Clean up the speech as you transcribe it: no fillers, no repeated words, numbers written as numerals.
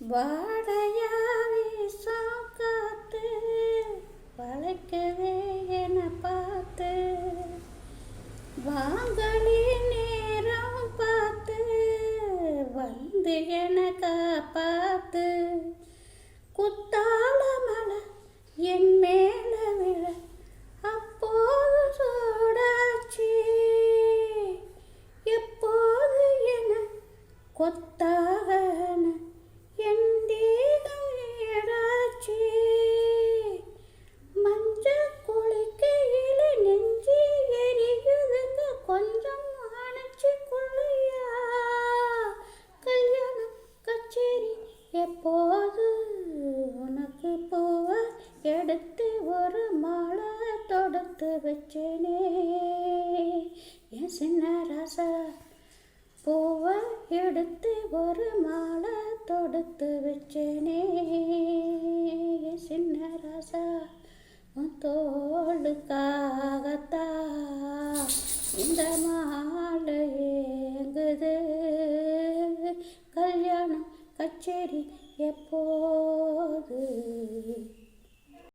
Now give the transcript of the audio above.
வாடையாவே சாக்காத்து வளைக்கவே என பார்த்து வாங்களி நேரம் பார்த்து வந்து என காப்பாத்து குத்தால மலை என் மேல விழ அப்போது சூடாச்சு எப்போது என கொத்தாக என் தேகம் ஏடாச்சு மஞ்ச குளிக்கையில நெஞ்சு எரியுதுங்க கொஞ்சம் அணைச்சு கொள்ளையா கல்யாணம் கச்சேரி எப்போது உனக்கு போவ எடுத்து ஒரு மாலை தொடுத்து வச்சேனே என் சின்ன ராசா பூவை எடுத்து ஒரு மாலை தொடுத்து வச்சேனே சின்ன ராசா உன் தோளுக்காகத்தா இந்த மாலை ஏங்குது கல்யாணம் கச்சேரி எப்போது